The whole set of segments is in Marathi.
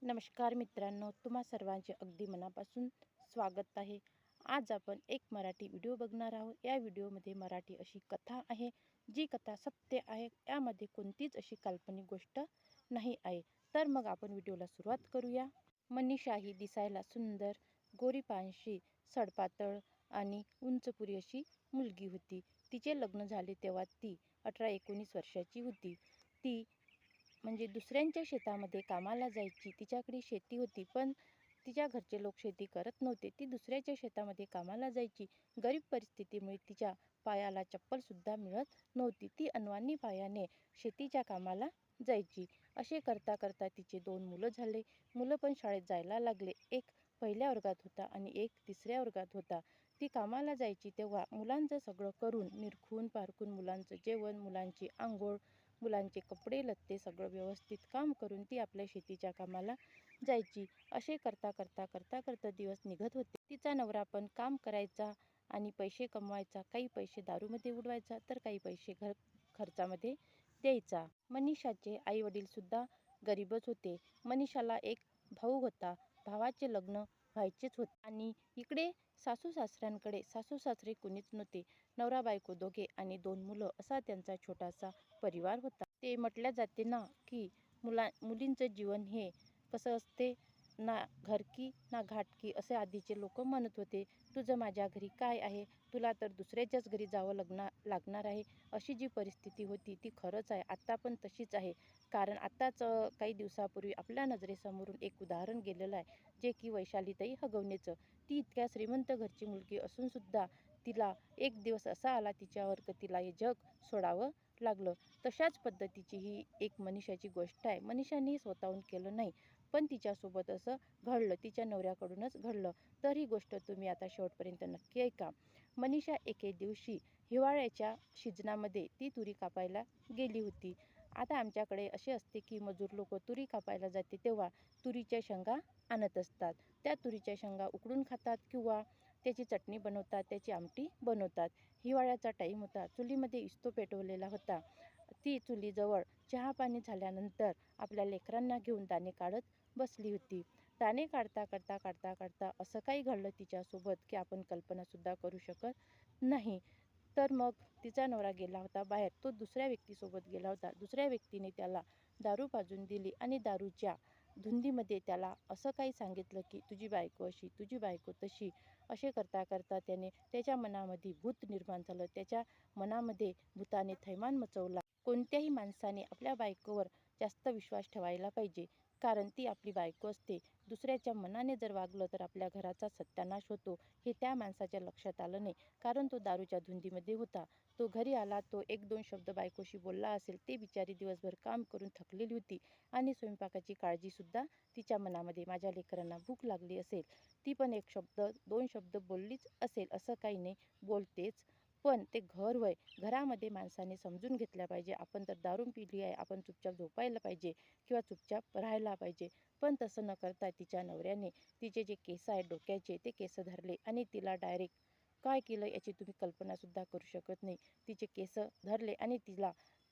नमस्कार मित्रांनो, तुम्हा सर्वांचे अगदी मनापासून स्वागत आहे. आज आपण एक मराठी व्हिडिओ बघणार आहोत. या व्हिडिओमध्ये मराठी अशी कथा आहे, जी कथा सत्य आहे. यामध्ये कोणतीच अशी काल्पनिक गोष्ट नाही आहे. तर मग आपण व्हिडिओला सुरुवात करूया. मनीषा ही दिसायला सुंदर, गोरीपानशी, सडपातळ आणि उंचपुरी अशी मुलगी होती. तिचे लग्न झाले तेव्हा ती 18-19 वर्षाची होती. ती म्हणजे दुसऱ्यांच्या शेतामध्ये कामाला जायची. तिच्याकडे शेती होती, पण तिच्या घरचे लोक शेती करत नव्हते. ती दुसऱ्याच्या शेतामध्ये कामाला जायची. गरीब परिस्थितीमुळे तिच्या पायाला चप्पलसुद्धा मिळत नव्हती. ती अनवाणी पायाने शेतीच्या कामाला जायची. असे करता करता तिचे 2 मुलं झाले. मुलं पण शाळेत जायला लागले. एक 1ल्या वर्गात होता आणि एक 3ऱ्या वर्गात होता. ती कामाला जायची तेव्हा मुलांचं सगळं करून, निरखून पारखून मुलांचं जेवण, मुलांची अंघोळ, मुलांचे कपडे लत्ते सगळं व्यवस्थित काम करून ती आपल्या शेतीच्या कामाला जायची. असे करता करता करता करता दिवस निघत होते. तिचा नवरा पण काम करायचा आणि पैसे कमवायचा. काही पैसे दारूमध्ये उडवायचा, तर काही पैसे खर्चामध्ये द्यायचा. मनीषाचे आई वडील सुद्धा गरीबच होते. मनीषाला एक भाऊ होता. भावाचे लग्न व्हायचेच होते आणि इकडे सासू सासरे कुणीच नव्हते. नवरा बायको दोघे आणि 2 मुलं असा त्यांचा छोटासा परिवार होता. ते म्हटल्या जाते ना, की मुलींचं जीवन हे कसं असते, ना घरकी ना घाटकी असे आधीचे लोक म्हणत होते. तुझं माझ्या घरी काय आहे, तुला तर दुसऱ्याच्याच घरी जावं लागणार आहे. अशी जी परिस्थिती होती ती खरंच आहे. आत्ता पण तशीच आहे. कारण आत्ताच काही दिवसापूर्वी आपल्या नजरेसमोरून एक उदाहरण गेलेलं आहे, जे की वैशालीताई हगवणेचं. ती इतक्या श्रीमंत घरची मुलगी असूनसुद्धा तिला एक दिवस असा आला तिच्यावर की तिला हे जग सोडावं लागलं. तशाच पद्धतीची ही एक मनीषाची गोष्ट आहे. मनीषाने स्वतःहून केलं नाही, पण तिच्यासोबत असं घडलं. तिच्या नवऱ्याकडूनच घडलं. तर ही गोष्ट तुम्ही आता शेवटपर्यंत नक्की ऐका. मनीषा एके दिवशी हिवाळ्याच्या सीजनामध्ये ती तुरी कापायला गेली होती. आता आमच्याकडे असे असते की मजूर लोक तुरी कापायला जाते तेव्हा तुरीच्या शेंगा आणत असतात. त्या तुरीच्या शेंगा उकडून खातात किंवा त्याची चटणी बनवतात, त्याची आमटी बनवतात. हिवाळ्याचा टाईम होता. चुलीमध्ये इस्तो पेटवलेला होता. ती चुलीजवळ चहा-पाणी झाल्यानंतर आपल्या लेकरांना घेऊन दाणे काढत बसली होती. दाणे काढता काढता काढता काढता असं काही घडलं तिच्यासोबत की आपण कल्पनासुद्धा करू शकत नाही. तर मग तिचा नवरा गेला होता बाहेर. तो दुसऱ्या व्यक्तीसोबत गेला होता. दुसऱ्या व्यक्तीने त्याला दारू पाजून दिली आणि दारूच्या धुंदीमध्ये त्याला असं काही सांगितलं की तुझी बायको अशी, तुझी बायको तशी. असे करता करता त्याने त्याच्या मनामध्ये भूत निर्माण झालं. त्याच्या मनामध्ये भूताने थैमान मचवला. कोणत्याही माणसाने आपल्या बायकोवर जास्त विश्वास ठेवायला पाहिजे, कारण ती आपली बायको असते. दुसऱ्याच्या मनाने जर वागलं तर आपल्या घराचा सत्यानाश होतो. हे त्या माणसाच्या लक्षात आलं नाही, कारण तो दारूच्या धुंदीमध्ये होता. तो घरी आला, तो 1-2 शब्द बायकोशी बोलला असेल. ते बिचारी दिवसभर काम करून थकलेली होती आणि स्वयंपाकाची काळजीसुद्धा तिच्या मनामध्ये, माझ्या लेकरांना भूक लागली असेल. ती पण 1 शब्द 2 शब्द बोललीच असेल, असं काही नाही, बोलतेच. पण ते घर होय, घरामध्ये माणसाने समजून घेतल्या पाहिजे. आपण तर दारू पिली आहे, आपण चुपचाप झोपायला पाहिजे किंवा चुपचाप राहायला पाहिजे. पण तसं न करता तिच्या नवऱ्याने तिचे जे केस आहेत डोक्याचे, ते केस धरले आणि तिला डायरेक्ट काय केलं याची तुम्ही कल्पनासुद्धा करू शकत नाही. तिचे केस धरले आणि तिला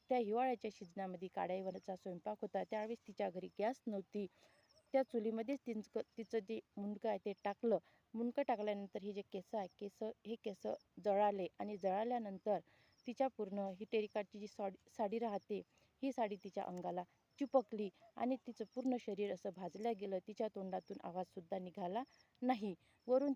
त्या हिवाळ्याच्या सीजनामध्ये काड्यावरचा स्वयंपाक होता. त्यावेळेस तिच्या घरी गॅस नव्हती. त्या चुलीमध्येच तिचं जे मुंडकं आहे ते टाकलं. मुंडकं टाकल्यानंतर ही जे हे केस जळाले आणि जळाल्यानंतर तिच्या पूर्ण ही टेरिकॉटची जी साडी राहते, ही साडी तिच्या अंगाला चिपकली आणि तिचं पूर्ण शरीर असं भाजलं गेलं. तिच्या तोंडातून आवाजसुद्धा निघाला नाही. वरून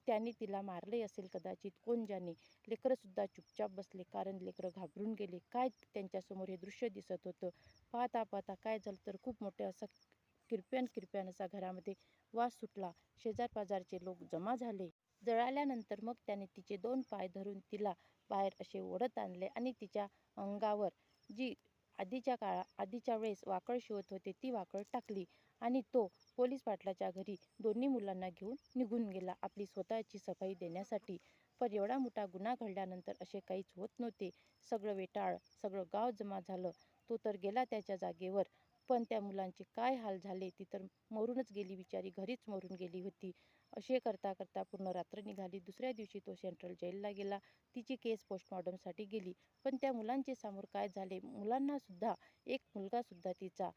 त्याने तिला मारले असेल कदाचित, कोण जाणे. लेकरंसुद्धा चुपचाप बसले, कारण लेकरं घाबरून गेले. काय त्यांच्यासमोर हे दृश्य दिसत होतं. पाहता पाहता काय झालं तर खूप मोठं असं किरप्यान असा घरामध्ये वास सुटला. शेजार-पाजारचे लोक जमा झाले. जळाल्यानंतर मग त्याने तिचे 2 पाय धरून तिला बाहेर असे ओढत आणले आणि तिच्या अंगावर जी आधीच्या वेळेस वाकळ शिवत होते, ती वाकळ टाकली आणि तो पोलीस पाटलाच्या घरी दोन्ही मुलांना घेऊन निघून गेला आपली स्वतःची सफाई देण्यासाठी. पण एवढा मोठा गुन्हा घडल्यानंतर असे काहीच होत नव्हते. सगळं वेटाळ, सगळं गाव जमा झालं. तो तर गेला त्याच्या जागेवर, पण त्या मुलांचे काय हाल झाले. ती तर मरूनच गेली बिचारी, घरीच मरून गेली होती. असे करता करता पूर्ण रात्र निघाली. दुसऱ्या दिवशी तो सेंट्रल जेलला गेला. तिची केस पोस्टमॉर्टमसाठी गेली. पण त्या मुलांचे समोर काय झाले, मुलांनासुद्धा एक मुलगासुद्धा तिचा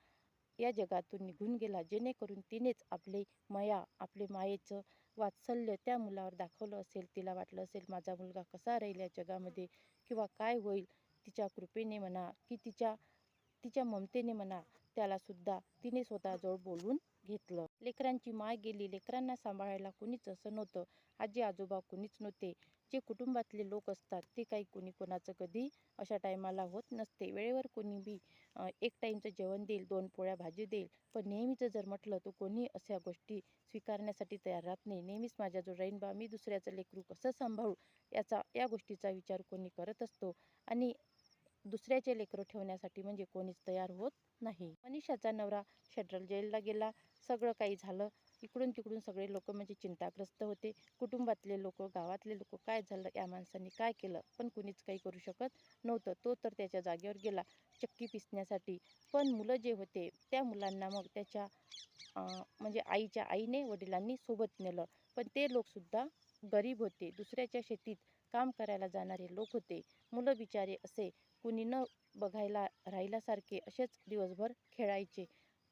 या जगातून निघून गेला, जेणेकरून तिनेच आपले मायेचं वात्सल्य त्या मुलावर दाखवलं असेल. तिला वाटलं असेल माझा मुलगा कसा राहील या जगामध्ये, किंवा काय होईल. तिच्या कृपेने म्हणा की तिच्या ममतेने म्हणा, त्याला सुद्धा तिने स्वतःजवळ बोलवून घेतलं. लेकरांची माय गेली, लेकरांना सांभाळायला कुणीच असं नव्हतं. आजी आजोबा कुणीच नव्हते. जे कुटुंबातले लोक असतात ते काही कोणी कोणाचं कधी अशा टायमाला होत नसते. वेळेवर कोणी बी एक टाईमचं जेवण देईल, 2 पोळ्या भाजी देईल, पण नेहमीचं जर म्हटलं तर कोणी अशा गोष्टी स्वीकारण्यासाठी तयार राहत नाही. नेहमीच माझ्याजवळ राहीन बा, मी दुसऱ्याचं लेकरू कसं सांभाळू या गोष्टीचा विचार कोणी करत असतो. आणि दुसऱ्याचे लेकरं ठेवण्यासाठी म्हणजे कोणीच तयार होत नाही. मनीषाचा नवरा फेडरल जेलला गेला. सगळं काही झालं. इकडून तिकडून सगळे लोक म्हणजे चिंताग्रस्त होते. कुटुंबातले लोक, गावातले लोक, काय झालं, या माणसाने काय केलं, पण कुणीच काही करू शकत नव्हतं. तो तर त्याच्या जागेवर गेला चक्की पिसण्यासाठी. पण मुलं जे होते त्या मुलांना मग त्याच्या म्हणजे आईच्या आईने, वडिलांनी सोबत नेलं. पण ते लोकसुद्धा गरीब होते. दुसऱ्याच्या शेतीत काम करायला जाणारे लोक होते. मुलं बिचारे असे कुणी न बघायला राहिल्यासारखे असेच दिवसभर खेळायचे.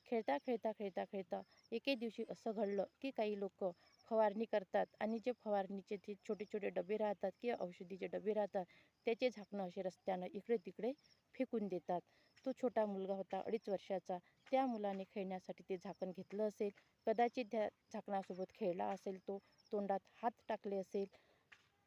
खेळता खेळता खेळता खेळता एके दिवशी असं घडलं की काही लोक फवारणी करतात, आणि जे फवारणीचे ते छोटे छोटे डबे राहतात किंवा औषधीचे डबे राहतात, त्याचे झाकणं असे रस्त्यानं इकडे तिकडे फेकून देतात. तो छोटा मुलगा होता 2.5 वर्षाचा. त्या मुलाने खेळण्यासाठी ते झाकण घेतलं असेल. कदाचित त्या झाकणासोबत खेळला असेल, तो तोंडात हात टाकले असेल.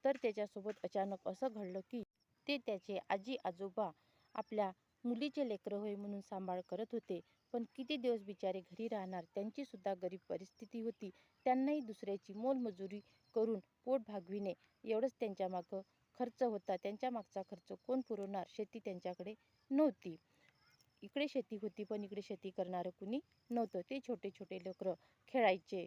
तर त्याच्यासोबत अचानक असं घडलं की ते त्याचे आजी आजोबा आपल्या मुलीचे लेकरं होय म्हणून सांभाळ करत होते. पण किती दिवस बिचारे घरी राहणार, त्यांची सुद्धा गरीब परिस्थिती होती. त्यांनाही दुसऱ्याची मोलमजुरी करून पोट भागविणे एवढंच त्यांच्या मागं खर्च होता. त्यांच्या मागचा खर्च कोण पुरवणार, शेती त्यांच्याकडे नव्हती. इकडे शेती होती पण इकडे शेती करणारं कुणी नव्हतं. ते छोटे छोटे लेकरं खेळायचे.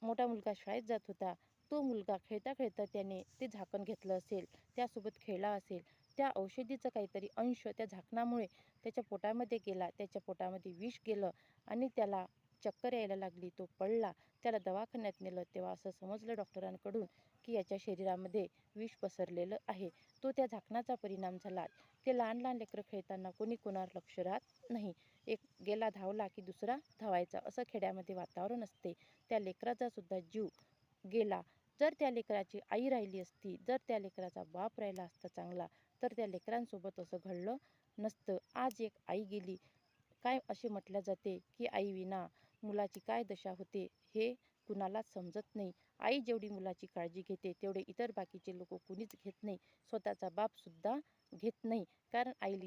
मोठा मुलगा शाळेत जात होता. तो मुलगा खेळता खेळता त्याने ते झाकण घेतलं असेल, त्यासोबत खेळला असेल. त्या औषधीचं काहीतरी अंश त्या झाकणामुळे त्याच्या पोटामध्ये गेला. त्याच्या पोटामध्ये विष गेलं आणि त्याला चक्कर यायला लागली. तो पडला. त्याला दवाखान्यात नेलं. तेव्हा असं समजलं डॉक्टरांकडून की याच्या शरीरामध्ये विष पसरलेलं आहे. तो त्या झाकणाचा परिणाम झाला. ते लहान लहान लेकरं खेळताना कोणी कोणावर लक्ष राहत नाही. एक गेला धावला की दुसरा धावायचा, असं खेड्यामध्ये वातावरण असते. त्या लेकराचा सुद्धा जीव गेला. जर त्या लेकराची आई राहिली असती, जर त्या लेकराचा बाप राहिला असता चांगला, तर त्या लेकरांसोबत असं घडलं नसतं. आज एक आई गेली. काय असे म्हटले जाते की आईविना मुलाची काय दशा होते हे कुणालाच समजत नाही. आई जेवढी मुलाची काळजी घेते तेवढे इतर बाकीचे लोक कुणीच घेत नाही. स्वतःचा बाप सुद्धा घेत नाही. कारण आईला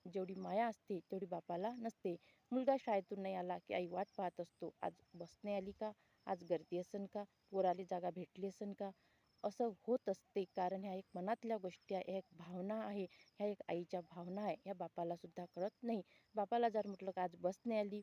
जेवढी माया असते तेवढी बापाला नसते. मुलगा शाळेतून नाही आला की आई वाट पाहत असतो. आज बस नाही आली का, आज गर्दी असन का, पोराला जागा भेटली असन का, असं होत असते. कारण ह्या एक मनातल्या गोष्टी आहे, ह्या एक भावना आहे, ह्या एक आईच्या भावना आहे. ह्या बापाला सुद्धा कळत नाही. बापाला जर म्हटलं का आज बस नाही आली,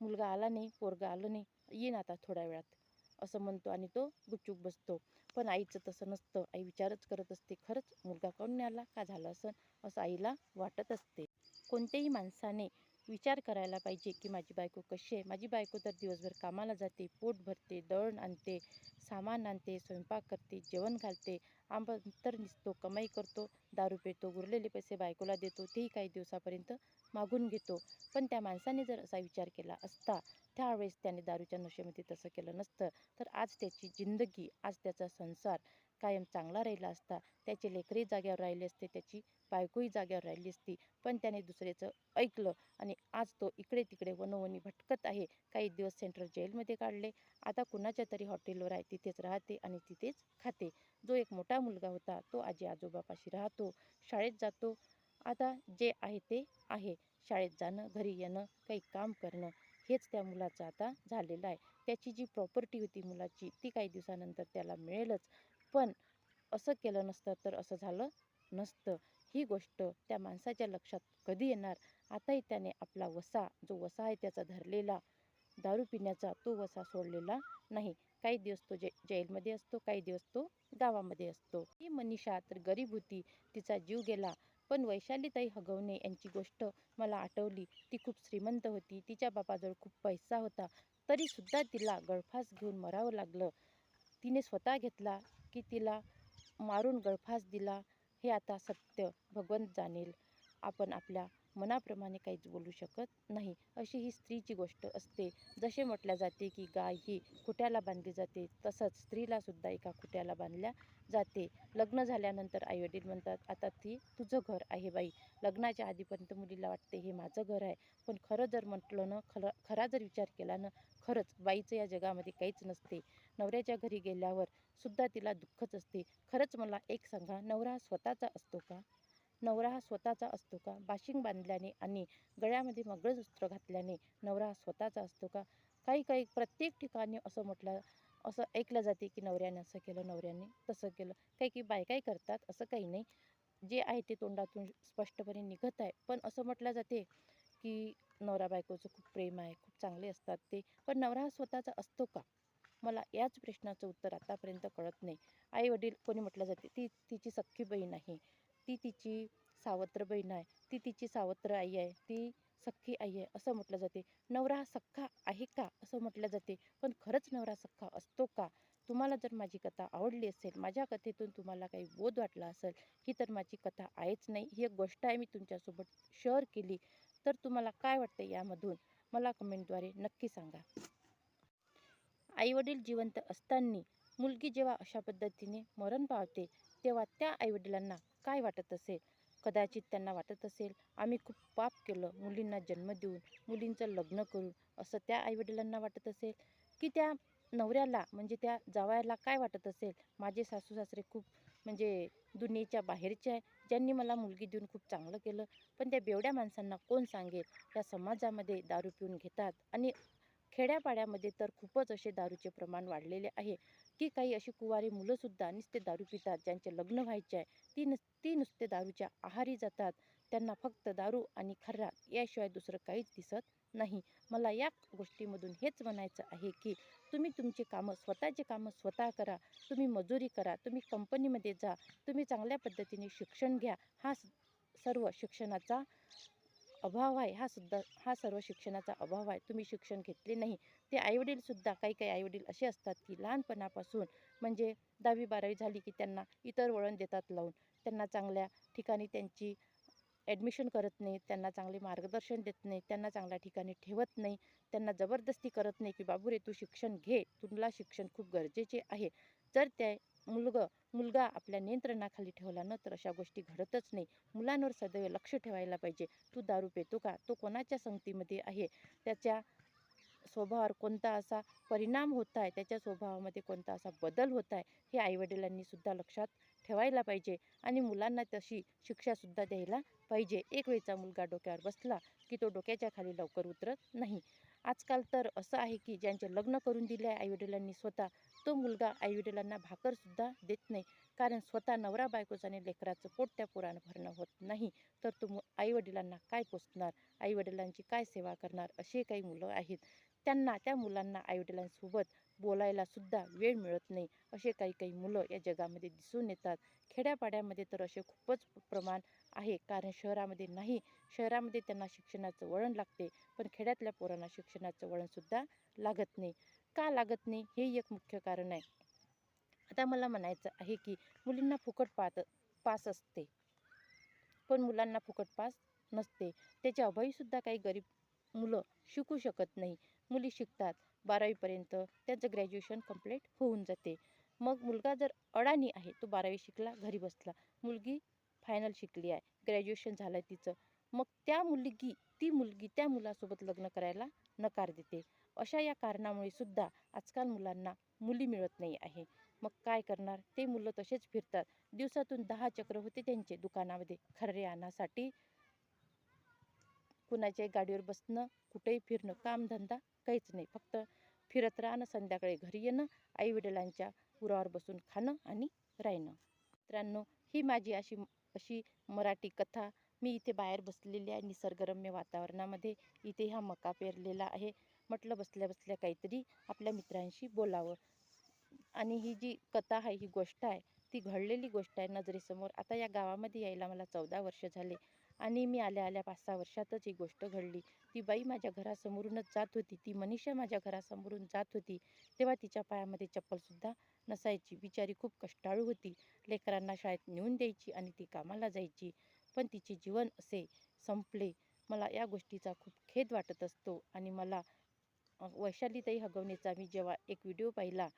मुलगा आला नाही, पोरगा आलं नाही, येईन आता थोड्या वेळात, असं म्हणतो आणि तो गुपचूप बसतो. पण आईचं तसं नसतं. आई विचारच करत असते, खरंच मुलगा काऊन नाही आला, का झालं असन, असं आईला वाटत असते. कोणत्याही माणसाने विचार करायला पाहिजे की माझी बायको कशी आहे. माझी बायको तर दिवसभर कामाला जाते, पोट भरते, दळण आणते, सामान आणते, स्वयंपाक करते, जेवण घालते. आम्ही तर नुसतो कमाई करतो, दारू पितो, उरलेले पैसे बायकोला देतो, तेही काही दिवसापर्यंत मागून घेतो. पण त्या माणसाने जर असा विचार केला असता, त्यावेळेस त्याने दारूच्या नशेमध्ये तसं केलं नसतं, तर आज त्याची जिंदगी, आज त्याचा संसार कायम चांगला राहिला असता. त्याचे लेकरही जाग्यावर राहिले असते, त्याची बायकोही जाग्यावर राहिली असती. पण त्याने दुसऱ्याचं ऐकलं आणि आज तो इकडे तिकडे वनोवनी भटकत आहे. काही दिवस सेंट्रल जेलमध्ये काढले. आता कुणाच्या तरी हॉटेलवर आहे, तिथेच राहते आणि तिथेच खाते. जो एक मोठा मुलगा होता तो आजी आजोबापाशी राहतो, शाळेत जातो. आता जे आहे ते आहे. शाळेत जाणं, घरी येणं, काही काम करणं, हेच त्या मुलाचं आता झालेलं आहे. त्याची जी प्रॉपर्टी होती मुलाची, ती काही दिवसानंतर त्याला मिळेलच. पण असं केलं नसतं तर असं झालं नसतं. ही गोष्ट त्या माणसाच्या लक्षात कधी येणार. आताही त्याने आपला जो वसा आहे त्याचा धरलेला दारू पिण्याचा, तो वसा सोडलेला नाही. काही दिवस तो जेलमध्ये असतो, काही दिवस तो गावामध्ये असतो. ही मनीषा तर गरीब होती, तिचा जीव गेला. पण वैशालीताई हगवणे यांची गोष्ट मला आठवली. ती खूप श्रीमंत होती, तिच्या बापाजवळ खूप पैसा होता, तरी सुद्धा तिला गळफास घेऊन मरावं लागलं. तिने स्वतः घेतला की तिला मारून गळफास दिला, हे आता सत्य भगवंत जाणेल. आपण आपल्या मनाप्रमाणे काहीच बोलू शकत नाही. अशी ही स्त्रीची गोष्ट असते. जसे म्हटल्या जाते की गाय ही खुट्याला बांधली जाते, तसंच स्त्रीलासुद्धा एका खुट्याला बांधल्या जाते. लग्न झाल्यानंतर आईवडील म्हणतात, आता ती तुझं घर आहे बाई. लग्नाच्या आधीपर्यंत मुलीला वाटते हे माझं घर आहे. पण खरं जर म्हटलं ना, खरा जर विचार केला ना, खरंच बाईचं या जगामध्ये काहीच नसते. नवऱ्याच्या घरी गेल्यावर सुद्धा तिला दुःखच असते. खरंच मला एक सांगा, नवरा हा स्वतःचा असतो का? नवरा हा स्वतःचा असतो का? बाशिंग बांधल्याने आणि गळ्यामध्ये मंगळसूत्र घातल्याने नवरा हा स्वतःचा असतो का? काही प्रत्येक ठिकाणी असं ऐकलं जाते की नवऱ्याने असं केलं, नवऱ्याने तसं केलं. काही बायकाही करतात, असं काही नाही. जे आहे ते तोंडातून स्पष्टपणे निघत आहे. पण असं म्हटलं जाते की नवरा बायकोचं खूप प्रेम आहे, खूप चांगले असतात ते. पण नवरा हा स्वतःचा असतो का? मला याच प्रश्नाचं उत्तर आतापर्यंत कळत नाही. आई-वडील कोणी म्हटलं जाते, ती तिची सख्खी बहीण आहे, ती तिची सावत्र बहीण आहे, ती तिची सावत्र आई आहे, ती सख्खी आई आहे, असं म्हटलं जाते. नवरा हा सख्खा आहे का? असं म्हटलं जाते. पण खरंच नवरा सख्खा असतो का? तुम्हाला जर माझी कथा आवडली असेल, माझ्या कथेतून तुम्हाला काही बोध वाटला असेल, ही तर माझी कथा आहेच नाही. ही एक गोष्ट आहे, मी तुमच्यासोबत शेअर केली. तर तुम्हाला काय वाटतं यामधून? मला कमेंटद्वारे नक्की सांगा. आईवडील जिवंत असताना मुलगी जेव्हा अशा पद्धतीने मरण पावते, तेव्हा त्या आईवडिलांना काय वाटत असेल? कदाचित त्यांना वाटत असेल, आम्ही खूप पाप केलं, मुलींना जन्म देऊन, मुलींचं लग्न करून, असं त्या आईवडिलांना वाटत असेल, की त्या नवऱ्याला म्हणजे त्या जावयाला काय वाटत असेल, माझे सासू-सासरे खूप म्हणजे दुनियेच्या बाहेरचे आहे, ज्यांनी मला मुलगी देऊन खूप चांगलं केलं. पण त्या बेवड्या माणसांना कोण सांगेल? या समाजामध्ये दारू पिऊन घेतात आणि खेड्यापाड्यामध्ये तर खूपच असे दारूचे प्रमाण वाढलेले आहे, की काही अशी कुवारी मुलंसुद्धा नुसते दारू पितात, ज्यांचे लग्न व्हायचे आहे. ती नुसते दारूच्या आहारी जातात. त्यांना फक्त दारू आणि खर्रा याशिवाय दुसरं काहीच दिसत नाही. मला या गोष्टीमधून हेच म्हणायचं आहे, की तुम्ही तुमची कामं, स्वतःची कामं स्वतः करा. तुम्ही मजुरी करा, तुम्ही कंपनीमध्ये जा, तुम्ही चांगल्या पद्धतीने शिक्षण घ्या. सर्व शिक्षणाचा अभाव आहे. हा सर्व शिक्षणाचा अभाव आहे. तुम्ही शिक्षण घेतले नाही. ते आईवडीलसुद्धा काही आईवडील असे असतात, की लहानपणापासून म्हणजे 10वी-12वी झाली, की त्यांना इतर वळण देतात लावून. त्यांना चांगल्या ठिकाणी त्यांची ॲडमिशन करत नाही, त्यांना चांगले मार्गदर्शन देत नाही, त्यांना चांगल्या ठिकाणी ठेवत नाही, त्यांना जबरदस्ती करत नाही, की "बाबू रे, तू शिक्षण घे, तुला शिक्षण खूप गरजेचे आहे." जर त्या मुलगा आपल्या नियंत्रणाखाली ठेवला ना, तर अशा गोष्टी घडतच नाही. मुलांवर सदैव लक्ष ठेवायला पाहिजे. तू दारू पितो का? तो कोणाच्या संगतीमध्ये आहे? त्याच्या स्वभावावर कोणता असा परिणाम होत आहे, त्याच्या स्वभावामध्ये कोणता असा बदल होत आहे, हे आईवडिलांनी सुद्धा लक्षात ठेवायला पाहिजे आणि मुलांना तशी शिक्षासुद्धा द्यायला पाहिजे. एक वेळचा मुलगा डोक्यावर बसला, की तो डोक्याच्या खाली लवकर उतरत नाही. आजकाल तर असं आहे, की ज्यांचे लग्न करून दिले आहे आईवडिलांनी स्वतः, तो मुलगा आईवडिलांना भाकरसुद्धा देत नाही. कारण स्वतः नवरा बायकोचं आणि लेकराचं पोट त्या पोरानं भरणं होत नाही, तर तो आईवडिलांना काय पोसणार? आईवडिलांची काय सेवा करणार? असे काही मुलं आहेत. त्या मुलांना आईवडिलांसोबत बोलायला सुद्धा वेळ मिळत नाही. असे काही मुलं या जगामध्ये दिसून येतात. खेड्यापाड्यामध्ये तर असे खूपच प्रमाण आहे. कारण शहरामध्ये नाही. शहरामध्ये त्यांना शिक्षणाचं वळण लागते, पण खेड्यातल्या पोरांना शिक्षणाचं वळणसुद्धा लागत नाही. का लागत नाही? हे एक मुख्य कारण आहे. आता मला म्हणायचं आहे, की मुलींना फुकट पास असते, पण मुलांना फुकट पास नसते. त्याच्या अभावीसुद्धा काही गरीब मुलं शिकू शकत नाही. मुली शिकतात 12वीपर्यंत, त्यांचं ग्रॅज्युएशन कंप्लीट होऊन जाते. मग मुलगा जर अडाणी आहे, तो 12वी शिकला, घरी बसला. मुलगी फायनल शिकली आहे, ग्रॅज्युएशन झालं आहे तिचं. मग ती मुलगी त्या मुलासोबत लग्न करायला नकार देते. अशा या कारणामुळे सुद्धा आजकाल मुलांना मुली मिळत नाही आहे. मग काय करणार? ते मुलं तसेच फिरतात. दिवसातून 10 चक्र होते त्यांचे दुकानामध्ये खर्रे आणण्यासाठी. कुणाच्या गाडीवर बसणं, कुठेही फिरणं, कामधंदा काहीच नाही. फक्त फिरत राहणं, संध्याकाळी घरी येणं, आई-वडिलांच्या उरावर बसून खाणं आणि राहणं. मित्रांनो, ही माझी अशी मराठी कथा. मी इथे बाहेर बसलेली आहे निसर्गरम्य वातावरणामध्ये. इथे हा मका पेरलेला आहे. म्हटलं बसल्या-बसल्या काहीतरी आपल्या मित्रांशी बोलावं. आणि ही जी कथा आहे, ही गोष्ट आहे, ती घडलेली गोष्ट आहे नजरेसमोर. आता या गावामध्ये यायला मला 14 वर्ष झाले आणि मी आल्या-आल्या 5-6 वर्षातच ही गोष्ट घडली. ती बाई माझ्या घरासमोरूनच जात होती. ती मनीषा माझ्या घरासमोरून जात होती. तेव्हा तिच्या पायामध्ये चप्पलसुद्धा नसायची. बिचारी खूप कष्टाळू होती. लेकरांना शाळेत नेऊन द्यायची आणि ती कामाला जायची. पण तिचे जीवन असे संपले. मला या गोष्टीचा खूप खेद वाटत असतो आणि मला वैशालीताई हगवणेचा मी जेव्हा एक व्हिडिओ पाहिला,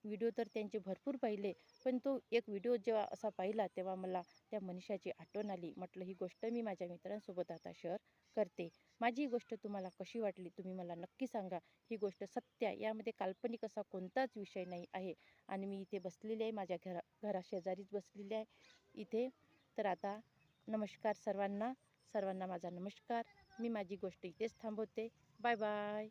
व्हिडिओ तर त्यांचे भरपूर पाहिले, पण तो एक व्हिडिओ जेव्हा असा पाहिला तेव्हा मला त्या मनीषाची आठवण आली. म्हटलं ही गोष्ट मी माझ्या मित्रांसोबत आता शेअर करते. माझी ही गोष्ट तुम्हाला कशी वाटली तुम्ही मला नक्की सांगा. ही गोष्ट सत्य आहे, यामध्ये काल्पनिक असा कोणताच विषय नाही आहे. आणि मी इथे बसलेली आहे, माझ्या घराशेजारीच बसलेली आहे इथे. तर आता नमस्कार सर्वांना, सर्वांना माझा नमस्कार. मी माझी गोष्ट इथेच थांबवते. Bye bye.